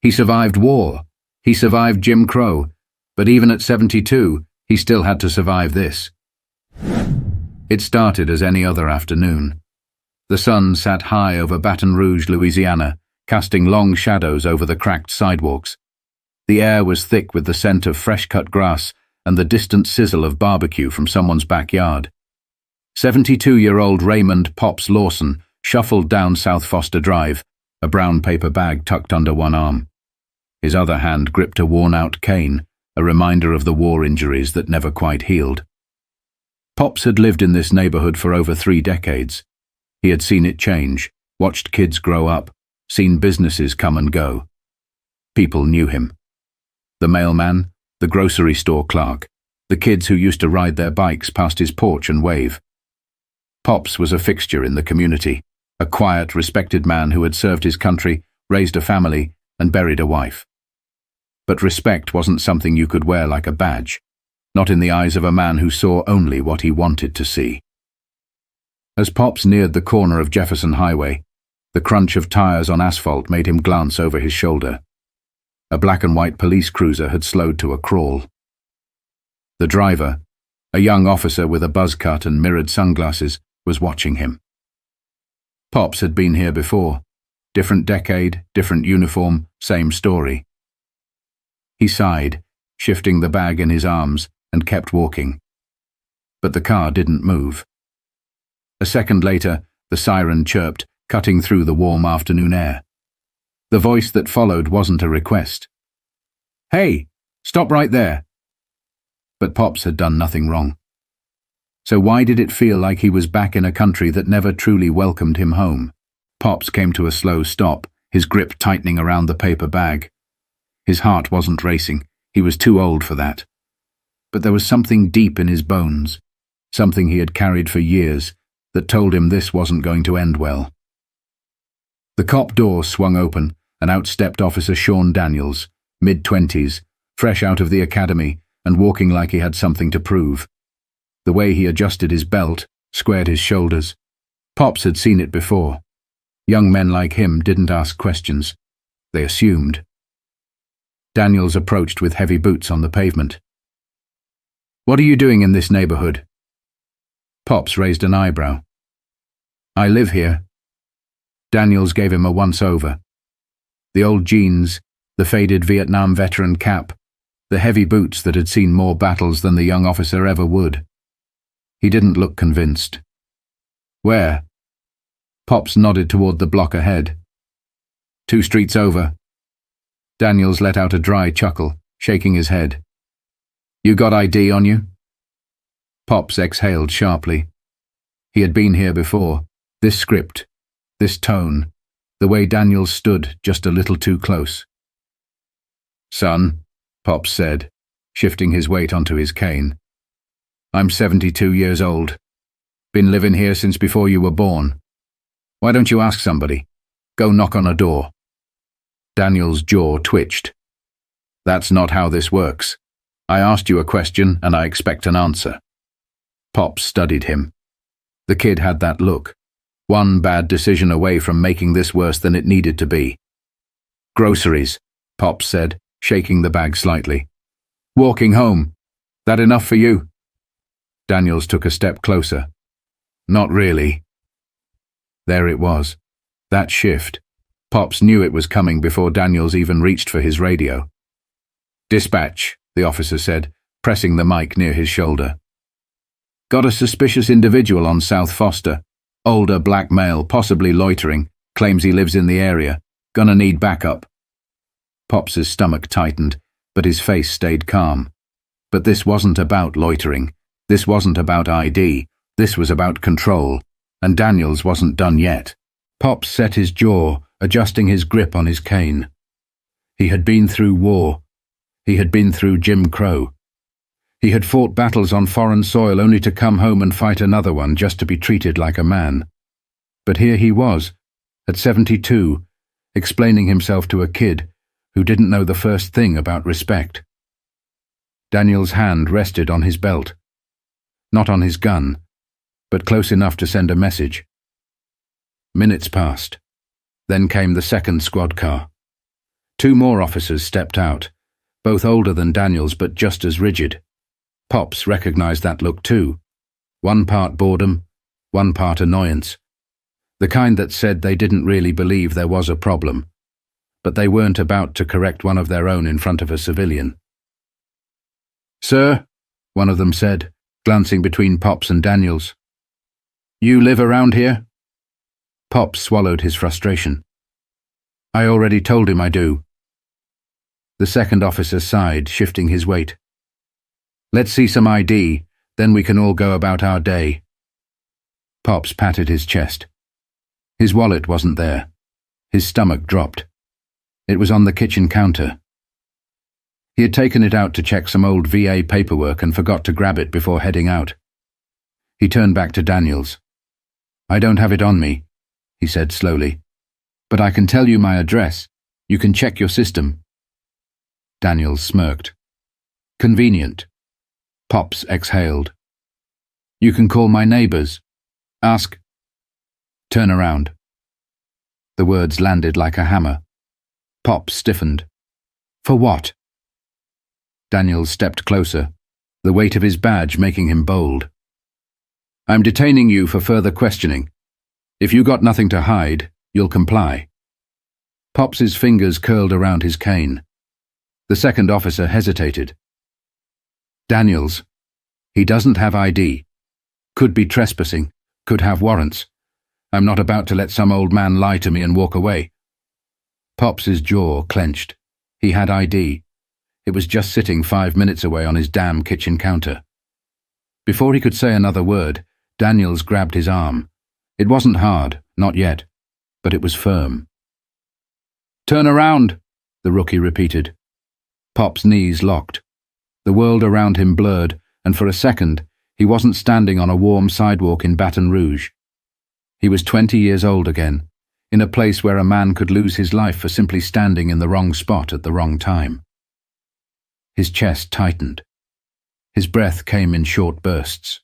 He survived war. He survived Jim Crow. But even at 72, he still had to survive this. It started as any other afternoon. The sun sat high over Baton Rouge, Louisiana, casting long shadows over the cracked sidewalks. The air was thick with the scent of fresh-cut grass and the distant sizzle of barbecue from someone's backyard. 72-year-old Raymond "Pops" Lawson shuffled down South Foster Drive, a brown paper bag tucked under one arm. His other hand gripped a worn-out cane, a reminder of the war injuries that never quite healed. Pops had lived in this neighborhood for over 3 decades. He had seen it change, watched kids grow up, seen businesses come and go. People knew him. The mailman, the grocery store clerk, the kids who used to ride their bikes past his porch and wave. Pops was a fixture in the community, a quiet, respected man who had served his country, raised a family, and buried a wife. But respect wasn't something you could wear like a badge, not in the eyes of a man who saw only what he wanted to see. As Pops neared the corner of Jefferson Highway, the crunch of tires on asphalt made him glance over his shoulder. A black and white police cruiser had slowed to a crawl. The driver, a young officer with a buzz cut and mirrored sunglasses, was watching him. Pops had been here before. Different decade, different uniform, same story. He sighed, shifting the bag in his arms, and kept walking. But the car didn't move. A second later, the siren chirped, cutting through the warm afternoon air. The voice that followed wasn't a request. "Hey, stop right there!" But Pops had done nothing wrong. So why did it feel like he was back in a country that never truly welcomed him home? Pops came to a slow stop, his grip tightening around the paper bag. His heart wasn't racing. He was too old for that. But there was something deep in his bones, something he had carried for years, that told him this wasn't going to end well. The cop door swung open, and out stepped Officer Sean Daniels, mid-20s, fresh out of the academy and walking like he had something to prove. The way he adjusted his belt, squared his shoulders. Pops had seen it before. Young men like him didn't ask questions. They assumed. Daniels approached with heavy boots on the pavement. "What are you doing in this neighborhood?" Pops raised an eyebrow. "I live here." Daniels gave him a once-over. The old jeans, the faded Vietnam veteran cap, the heavy boots that had seen more battles than the young officer ever would. He didn't look convinced. "Where?" Pops nodded toward the block ahead. "2 streets over." Daniels let out a dry chuckle, shaking his head. "You got ID on you?" Pops exhaled sharply. He had been here before. This script, this tone, the way Daniels stood just a little too close. "Son," Pops said, shifting his weight onto his cane. "I'm 72 years old. Been living here since before you were born. Why don't you ask somebody? Go knock on a door." Daniel's jaw twitched. "That's not how this works. I asked you a question and I expect an answer." Pops studied him. The kid had that look. One bad decision away from making this worse than it needed to be. "Groceries," Pops said, shaking the bag slightly. "Walking home. That enough for you?" Daniels took a step closer. "Not really." There it was. That shift. Pops knew it was coming before Daniels even reached for his radio. "Dispatch," the officer said, pressing the mic near his shoulder. "Got a suspicious individual on South Foster. Older black male, possibly loitering, claims he lives in the area. Gonna need backup." Pops's stomach tightened, but his face stayed calm. But this wasn't about loitering. This wasn't about ID. This was about control. And Daniels wasn't done yet. Pops set his jaw, adjusting his grip on his cane. He had been through war. He had been through Jim Crow. He had fought battles on foreign soil only to come home and fight another one just to be treated like a man. But here he was, at 72, explaining himself to a kid who didn't know the first thing about respect. Daniel's hand rested on his belt. Not on his gun, but close enough to send a message. Minutes passed. Then came the second squad car. Two more officers stepped out, both older than Daniels but just as rigid. Pops recognized that look too. One part boredom, one part annoyance. The kind that said they didn't really believe there was a problem, but they weren't about to correct one of their own in front of a civilian. "Sir," one of them said, glancing between Pops and Daniels. "You live around here?" Pops swallowed his frustration. "I already told him I do." The second officer sighed, shifting his weight. "Let's see some ID, then we can all go about our day." Pops patted his chest. His wallet wasn't there. His stomach dropped. It was on the kitchen counter. He had taken it out to check some old VA paperwork and forgot to grab it before heading out. He turned back to Daniels. "I don't have it on me," he said slowly, "but I can tell you my address. You can check your system." Daniels smirked. "Convenient." Pops exhaled. "You can call my neighbors. Ask." "Turn around." The words landed like a hammer. Pops stiffened. "For what?" Daniels stepped closer, the weight of his badge making him bold. "I'm detaining you for further questioning. If you got nothing to hide, you'll comply." Pops's fingers curled around his cane. The second officer hesitated. "Daniels, he doesn't have ID. Could be trespassing, could have warrants. I'm not about to let some old man lie to me and walk away." Pops's jaw clenched. He had ID. It was just sitting 5 minutes away on his damn kitchen counter. Before he could say another word, Daniels grabbed his arm. It wasn't hard, not yet, but it was firm. "Turn around," the rookie repeated. Pop's knees locked. The world around him blurred, and for a second, he wasn't standing on a warm sidewalk in Baton Rouge. He was 20 years old again, in a place where a man could lose his life for simply standing in the wrong spot at the wrong time. His chest tightened. His breath came in short bursts.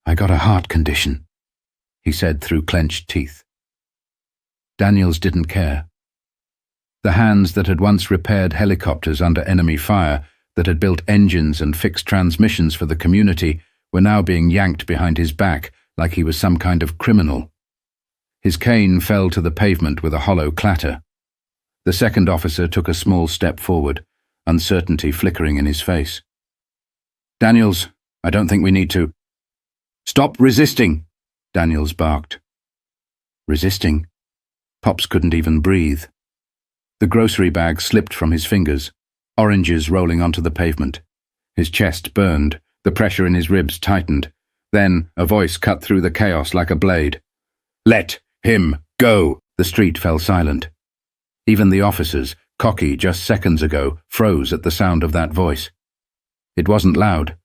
"I got a heart condition," he said through clenched teeth. Daniels didn't care. The hands that had once repaired helicopters under enemy fire, that had built engines and fixed transmissions for the community, were now being yanked behind his back like he was some kind of criminal. His cane fell to the pavement with a hollow clatter. The second officer took a small step forward, uncertainty flickering in his face. "Daniels, I don't think we need to." "Stop resisting," Daniels barked. Resisting? Pops couldn't even breathe. The grocery bag slipped from his fingers, oranges rolling onto the pavement. His chest burned, the pressure in his ribs tightened. Then a voice cut through the chaos like a blade. "Let him go!" The street fell silent. Even the officers, cocky just seconds ago, froze at the sound of that voice. It wasn't loud.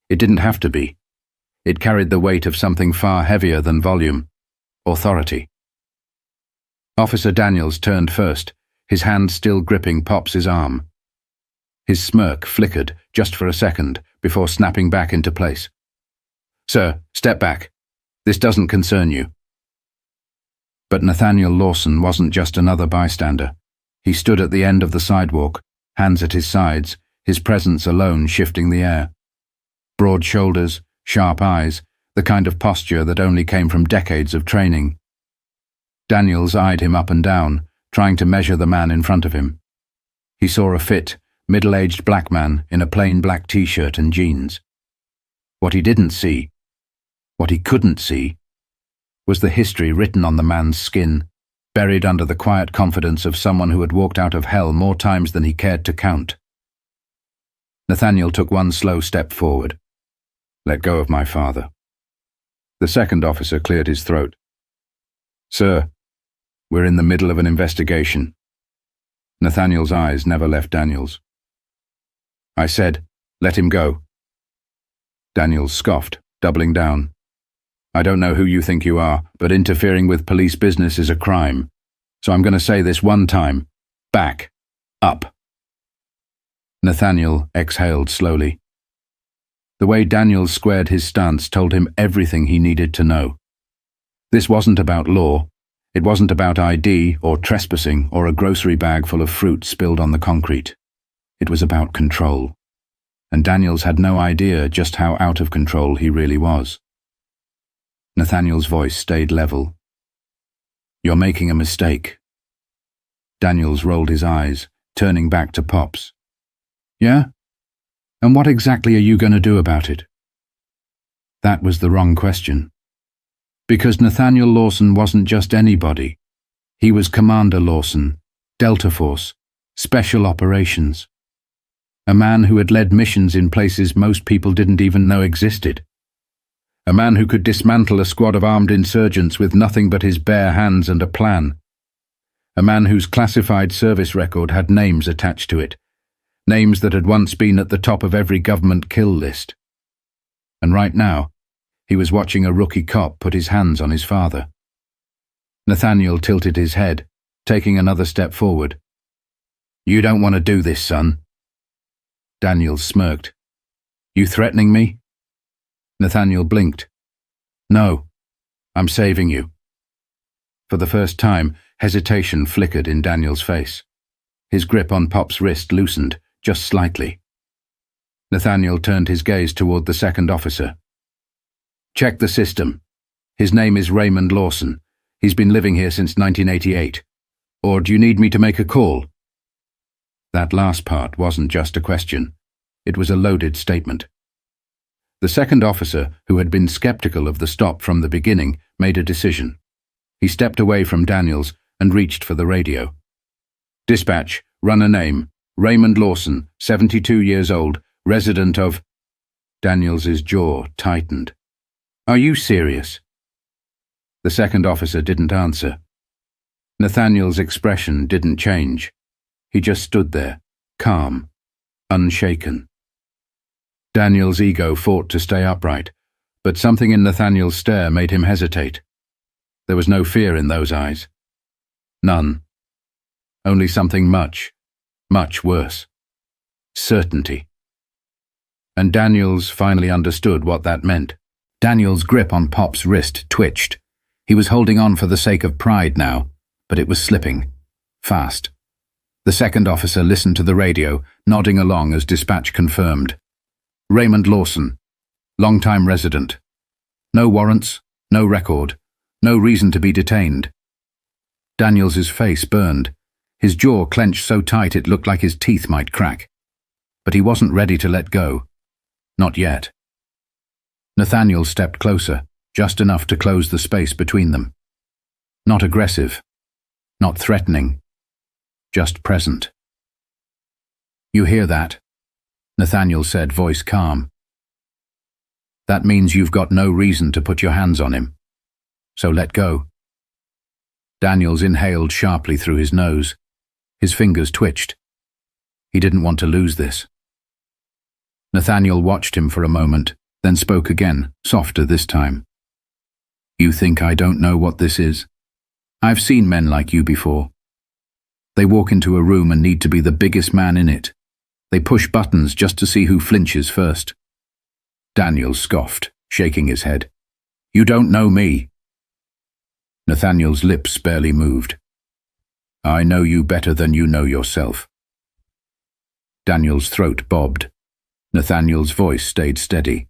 It didn't have to be. It carried the weight of something far heavier than volume. Authority. Officer Daniels turned first, his hand still gripping Pops's arm. His smirk flickered just for a second before snapping back into place. "Sir, step back. This doesn't concern you." But Nathaniel Lawson wasn't just another bystander. He stood at the end of the sidewalk, hands at his sides, his presence alone shifting the air. Broad shoulders, sharp eyes, the kind of posture that only came from decades of training. Daniels eyed him up and down, trying to measure the man in front of him. He saw a fit, middle-aged black man in a plain black t-shirt and jeans. What he didn't see, what he couldn't see, was the history written on the man's skin, buried under the quiet confidence of someone who had walked out of hell more times than he cared to count. Nathaniel took one slow step forward. "Let go of my father." The second officer cleared his throat. "Sir, we're in the middle of an investigation." Nathaniel's eyes never left Daniels. "I said, let him go." Daniels scoffed, doubling down. "I don't know who you think you are, but interfering with police business is a crime. So I'm going to say this one time. Back up." Nathaniel exhaled slowly. The way Daniels squared his stance told him everything he needed to know. This wasn't about law. It wasn't about ID or trespassing or a grocery bag full of fruit spilled on the concrete. It was about control. And Daniels had no idea just how out of control he really was. Nathaniel's voice stayed level. "You're making a mistake." Daniels rolled his eyes, turning back to Pops. "Yeah? And what exactly are you going to do about it?" That was the wrong question. Because Nathaniel Lawson wasn't just anybody. He was Commander Lawson, Delta Force, Special Operations. A man who had led missions in places most people didn't even know existed. A man who could dismantle a squad of armed insurgents with nothing but his bare hands and a plan. A man whose classified service record had names attached to it, names that had once been at the top of every government kill list. And right now, he was watching a rookie cop put his hands on his father. Nathaniel tilted his head, taking another step forward. "You don't want to do this, son." Daniels smirked. "You threatening me?" Nathaniel blinked. "No, I'm saving you." For the first time, hesitation flickered in Daniel's face. His grip on Pop's wrist loosened, just slightly. Nathaniel turned his gaze toward the second officer. "Check the system. His name is Raymond Lawson. He's been living here since 1988. Or do you need me to make a call?" That last part wasn't just a question. It was a loaded statement. The second officer, who had been skeptical of the stop from the beginning, made a decision. He stepped away from Daniels and reached for the radio. "Dispatch, run a name. Raymond Lawson, 72 years old, resident of..." Daniels's jaw tightened. "Are you serious?" The second officer didn't answer. Nathaniel's expression didn't change. He just stood there, calm, unshaken. Daniel's ego fought to stay upright, but something in Nathaniel's stare made him hesitate. There was no fear in those eyes. None. Only something much, much worse. Certainty. And Daniels finally understood what that meant. Daniel's grip on Pop's wrist twitched. He was holding on for the sake of pride now, but it was slipping. Fast. The second officer listened to the radio, nodding along as dispatch confirmed. "Raymond Lawson, long-time resident. No warrants, no record, no reason to be detained." Daniels's face burned. His jaw clenched so tight it looked like his teeth might crack. But he wasn't ready to let go. Not yet. Nathaniel stepped closer, just enough to close the space between them. Not aggressive, not threatening, just present. "You hear that?" Nathaniel said, voice calm. "That means you've got no reason to put your hands on him. So let go." Daniels inhaled sharply through his nose. His fingers twitched. He didn't want to lose this. Nathaniel watched him for a moment, then spoke again, softer this time. "You think I don't know what this is? I've seen men like you before. They walk into a room and need to be the biggest man in it. They push buttons just to see who flinches first." Daniels scoffed, shaking his head. "You don't know me." Nathaniel's lips barely moved. "I know you better than you know yourself." Daniel's throat bobbed. Nathaniel's voice stayed steady.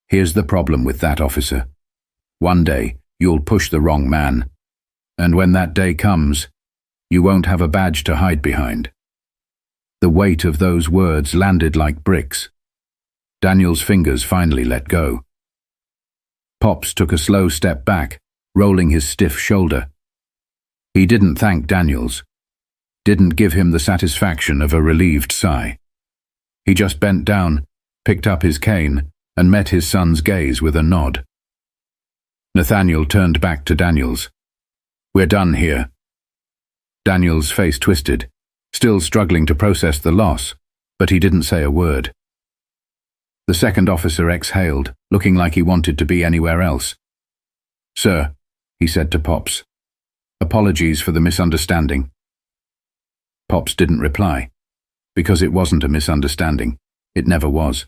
"Here's the problem with that, officer. One day, you'll push the wrong man. And when that day comes, you won't have a badge to hide behind." The weight of those words landed like bricks. Daniel's fingers finally let go. Pops took a slow step back, rolling his stiff shoulder. He didn't thank Daniels, didn't give him the satisfaction of a relieved sigh. He just bent down, picked up his cane, and met his son's gaze with a nod. Nathaniel turned back to Daniels. "We're done here." Daniel's face twisted, still struggling to process the loss, but he didn't say a word. The second officer exhaled, looking like he wanted to be anywhere else. "Sir," he said to Pops, "apologies for the misunderstanding." Pops didn't reply, because it wasn't a misunderstanding. It never was.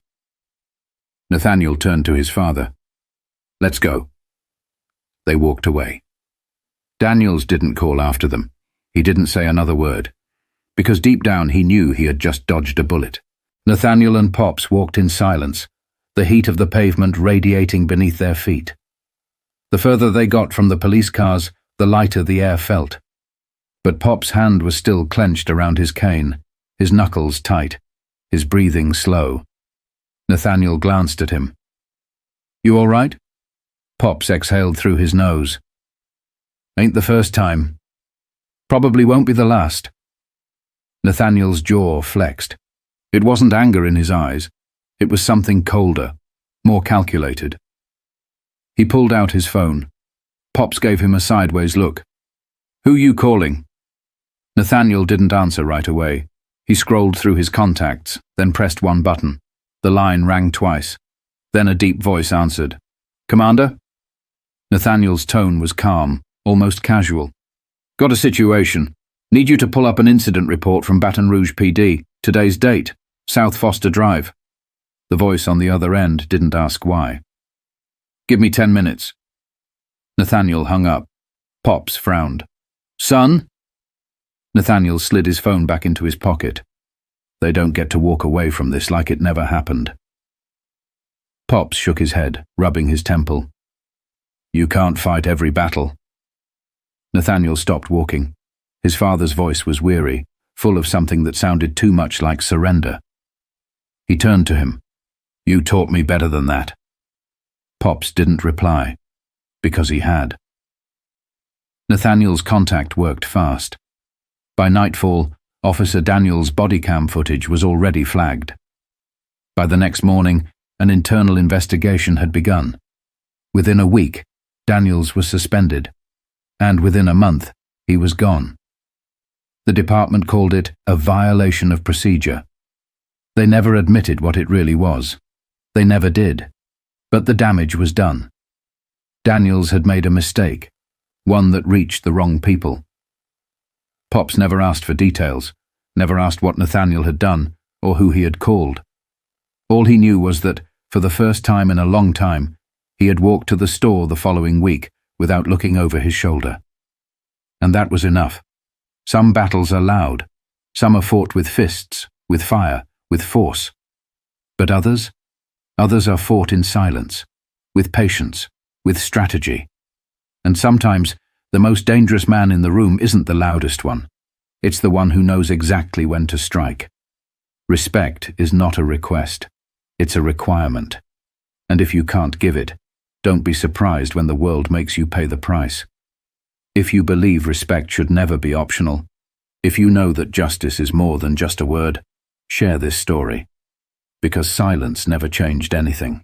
Nathaniel turned to his father. "Let's go." They walked away. Daniels didn't call after them. He didn't say another word, because deep down he knew he had just dodged a bullet. Nathaniel and Pops walked in silence, the heat of the pavement radiating beneath their feet. The further they got from the police cars, the lighter the air felt. But Pop's hand was still clenched around his cane, his knuckles tight, his breathing slow. Nathaniel glanced at him. "You all right?" Pops exhaled through his nose. "Ain't the first time. Probably won't be the last." Nathaniel's jaw flexed. It wasn't anger in his eyes. It was something colder, more calculated. He pulled out his phone. Pops gave him a sideways look. "Who you calling?" Nathaniel didn't answer right away. He scrolled through his contacts, then pressed one button. The line rang twice. Then a deep voice answered. "Commander?" Nathaniel's tone was calm, almost casual. "Got a situation. Need you to pull up an incident report from Baton Rouge PD. Today's date, South Foster Drive." The voice on the other end didn't ask why. "Give me 10 minutes. Nathaniel hung up. Pops frowned. "Son?" Nathaniel slid his phone back into his pocket. They don't get to walk away from this like it never happened. Pops shook his head, rubbing his temple. "You can't fight every battle." Nathaniel stopped walking. His father's voice was weary, full of something that sounded too much like surrender. He turned to him. "You taught me better than that." Pops didn't reply, because he had. Nathaniel's contact worked fast. By nightfall, Officer Daniels' body cam footage was already flagged. By the next morning, an internal investigation had begun. Within a week, Daniels was suspended, and within a month, he was gone. The department called it a violation of procedure. They never admitted what it really was. They never did. But the damage was done. Daniels had made a mistake, one that reached the wrong people. Pops never asked for details, never asked what Nathaniel had done or who he had called. All he knew was that, for the first time in a long time, he had walked to the store the following week without looking over his shoulder. And that was enough. Some battles are loud. Some are fought with fists, with fire, with force. But others are fought in silence, with patience, with strategy. And sometimes, the most dangerous man in the room isn't the loudest one. It's the one who knows exactly when to strike. Respect is not a request. It's a requirement. And if you can't give it, don't be surprised when the world makes you pay the price. If you believe respect should never be optional, if you know that justice is more than just a word, share this story. Because silence never changed anything.